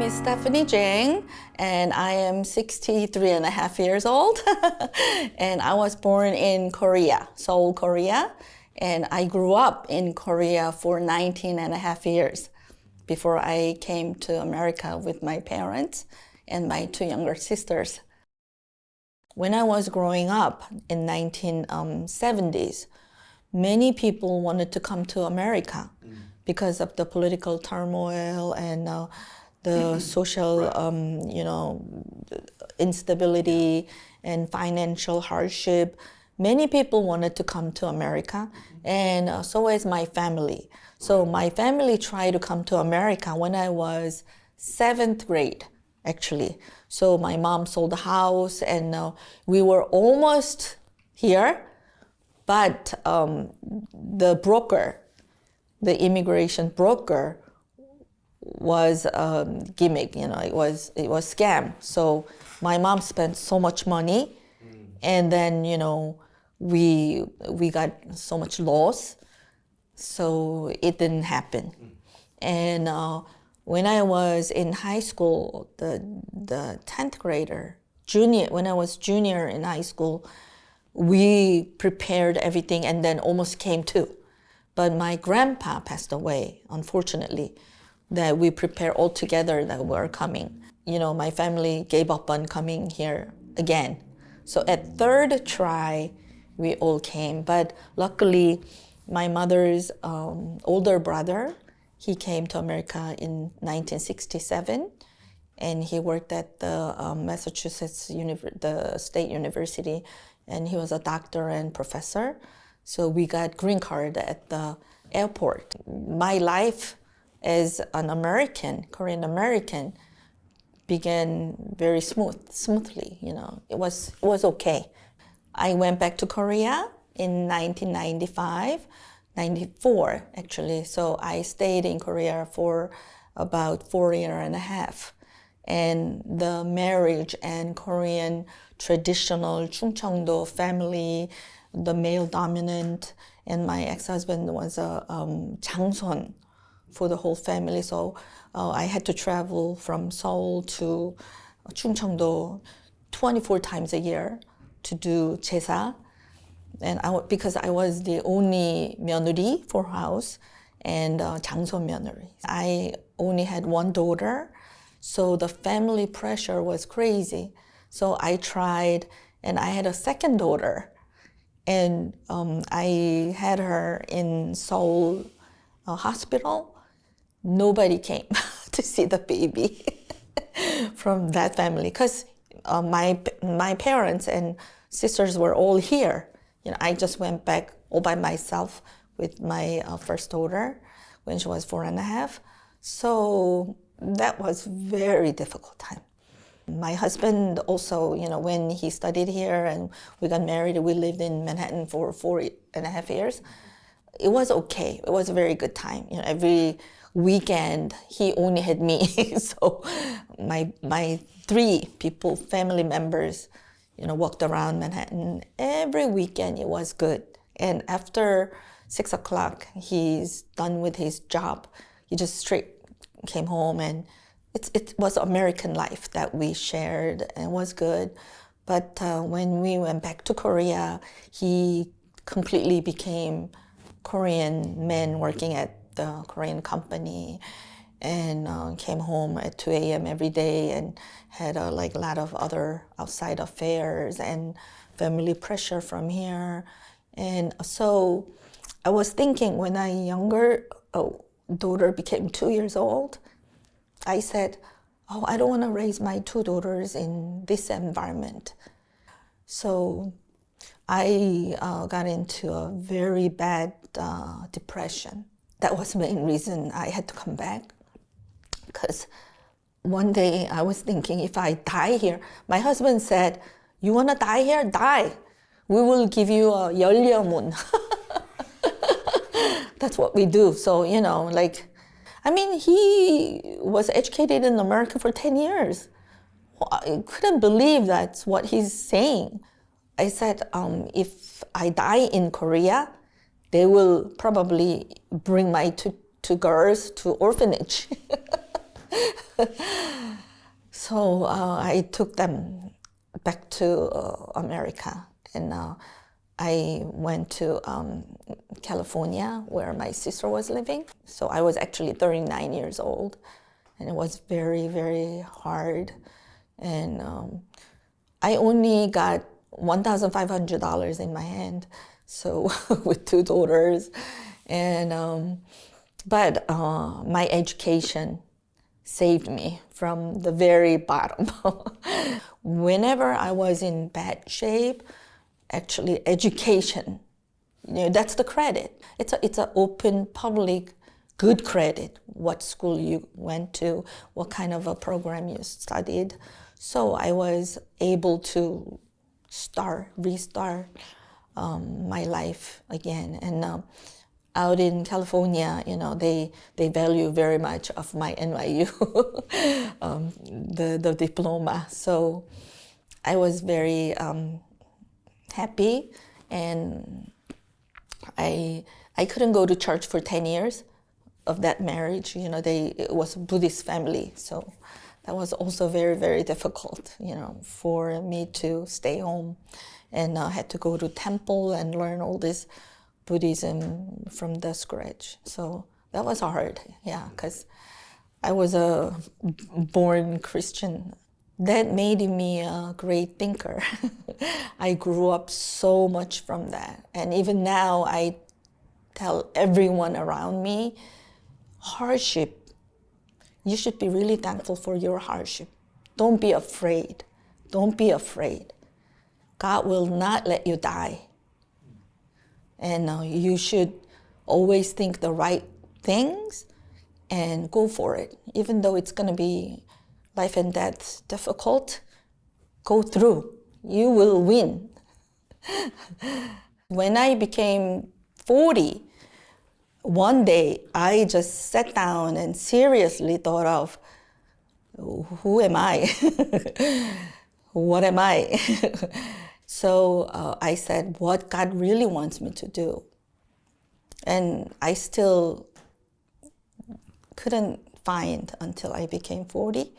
is Stephanie Jang, and I am 63 and a half years old. And I was born in Korea, Seoul, Korea. And I grew up in Korea for 19 and a half years before I came to America with my parents and my two younger sisters. When I was growing up in 1970s, many people wanted to come to America because of the political turmoil and the social, instability and financial hardship. Many people wanted to come to America, and so is my family. So my family tried to come to America when I was 7th grade, actually. So my mom sold the house, and we were almost here, but the broker, the immigration broker, was a gimmick. It was scam. So my mom spent so much money, and then we got so much loss, so it didn't happen. And when I was in high school, the 10th grader, when I was junior in high school, we prepared everything and then almost came too. But my grandpa passed away, unfortunately, that we prepared all together that we're coming. My family gave up on coming here again. So at third try, we all came. But luckily, my mother's older brother, he came to America in 1967, and he worked at the Massachusetts the State University, and he was a doctor and professor. So we got green card at the airport. My life as an American, Korean American, began very smoothly. It was okay. I went back to Korea in 1995, 94 actually. So I stayed in Korea for about 4 years and a half. And the marriage and Korean traditional Chungcheongdo family, the male dominant, and my ex-husband was a Jang for the whole family. So I had to travel from Seoul to Chungcheongdo 24 times a year to do 제사. And because I was the only 며느리 for house and 장손 며느리. I only had one daughter, so the family pressure was crazy. So I tried, and I had a second daughter. And I had her in Seoul hospital. Nobody came to see the baby from that family because my parents and sisters were all here. I just went back all by myself with my first daughter when she was 4.5. So that was very difficult time. My husband also, when he studied here and we got married, we lived in Manhattan for 4.5 years. It was okay. It was a very good time. Every weekend he only had me. So my three people, family members, walked around Manhattan every weekend. It was good. And after 6 o'clock, he's done with his job. He just straight came home, and it was American life that we shared, and it was good. But when we went back to Korea, he completely became Korean man working at the Korean company, and came home at 2 a.m. every day and had a lot of other outside affairs and family pressure from here. And so I was thinking, when my younger daughter became 2 years old, I said, I don't want to raise my two daughters in this environment. So I got into a very bad depression. That was the main reason I had to come back. Because one day I was thinking, if I die here, my husband said, "You want to die here? Die. We will give you a 열려문." That's what we do. So, he was educated in America for 10 years. I couldn't believe that's what he's saying. I said, if I die in Korea, they will probably bring my two girls to orphanage. So I took them back to America, and I went to California where my sister was living. So I was actually 39 years old, and it was very, very hard. And I only got $1,500 in my hand, so with two daughters. And but my education saved me from the very bottom. Whenever I was in bad shape, actually education, that's the credit. It's an open, public, good credit. What school you went to, what kind of a program you studied. So I was able to restart my life again. And out in California, they value very much of my NYU, the diploma. So I was very happy, and I couldn't go to church for 10 years of that marriage. It was a Buddhist family, so that was also very, very difficult, for me to stay home, and had to go to temple and learn all this Buddhism from the scratch. So that was hard, because I was a born Christian. That made me a great thinker. I grew up so much from that. And even now, I tell everyone around me, hardship, you should be really thankful for your hardship. Don't be afraid. Don't be afraid. God will not let you die. And you should always think the right things and go for it. Even though it's going to be life and death difficult, go through. You will win. When I became 40, one day I just sat down and seriously thought of, who am I? What am I? So I said, what God really wants me to do. And I still couldn't find until I became 40.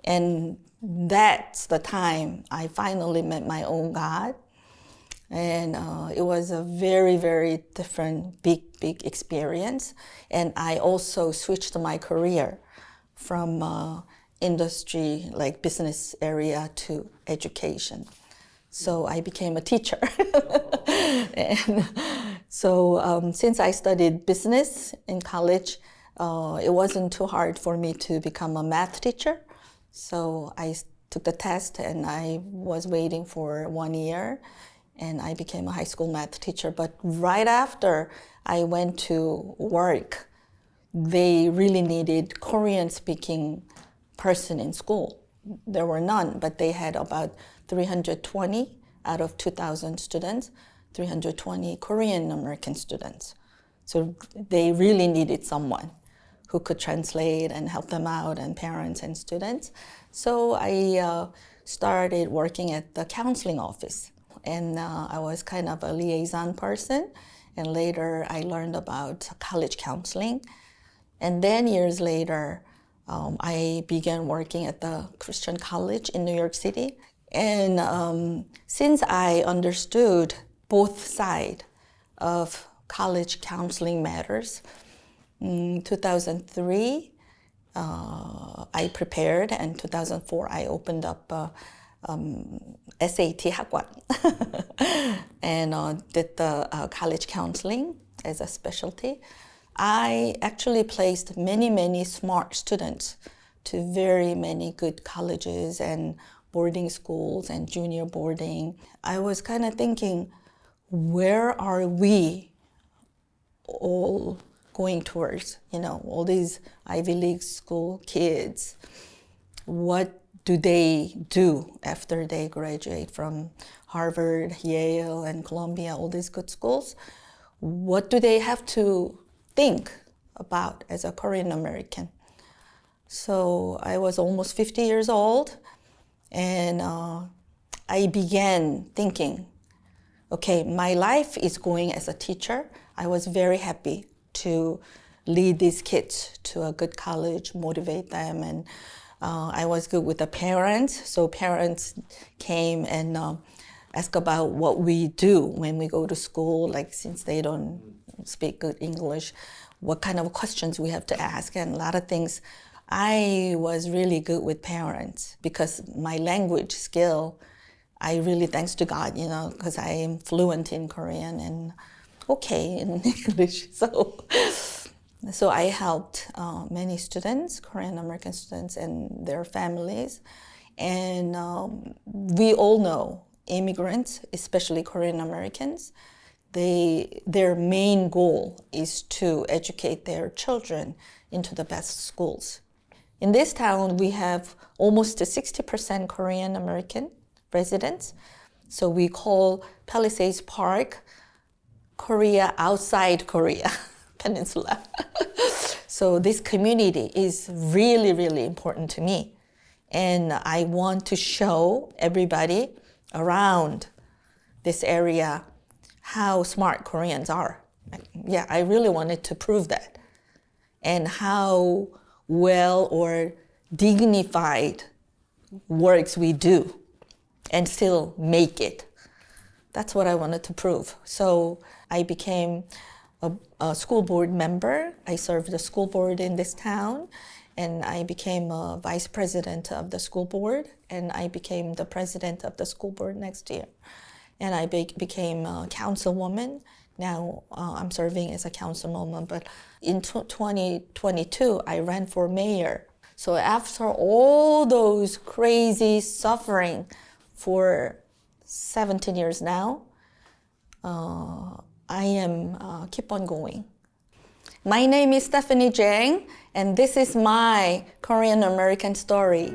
And that's the time I finally met my own God. And it was a very, very different, big experience. And I also switched my career from industry, like business area, to education. So I became a teacher. And so since I studied business in college, it wasn't too hard for me to become a math teacher. So I took the test, and I was waiting for 1 year, and I became a high school math teacher. But right after I went to work, they really needed Korean-speaking person in school. There were none, but they had about 320 out of 2,000 students, 320 Korean American students. So they really needed someone who could translate and help them out, and parents and students. So I started working at the counseling office, and I was kind of a liaison person. And later I learned about college counseling. And then years later, I began working at the Christian college in New York City. And since I understood both sides of college counseling matters, in 2003, I prepared, and 2004, I opened up SAT 학원 and did the college counseling as a specialty. I actually placed many smart students to very many good colleges and boarding schools and junior boarding. I was kind of thinking, where are we all going towards? All these Ivy League school kids, what do they do after they graduate from Harvard, Yale, and Columbia, all these good schools? What do they have to think about as a Korean American? So I was almost 50 years old, and I began thinking, okay, my life is going as a teacher. I was very happy to lead these kids to a good college, motivate them. And I was good with the parents. So parents came and ask about what we do when we go to school, like since they don't speak good English, what kind of questions we have to ask, and a lot of things. I was really good with parents because my language skill, I really, thanks to God, because I am fluent in Korean and okay in English. So I helped many students, Korean American students and their families. And we all know immigrants, especially Korean Americans, their main goal is to educate their children into the best schools. In this town, we have almost 60% Korean American residents. So we call Palisades Park Korea outside Korea Peninsula. So this community is really, really important to me. And I want to show everybody around this area how smart Koreans are. Yeah, I really wanted to prove that. And how well or dignified works we do and still make it. That's what I wanted to prove. So I became a school board member. I served the school board in this town, and I became a vice president of the school board, and I became the president of the school board next year. And I became a councilwoman. Now I'm serving as a councilwoman, but in 2022, I ran for mayor. So after all those crazy suffering for 17 years now, I am keep on going. My name is Stephanie Jang, and this is my Korean American story.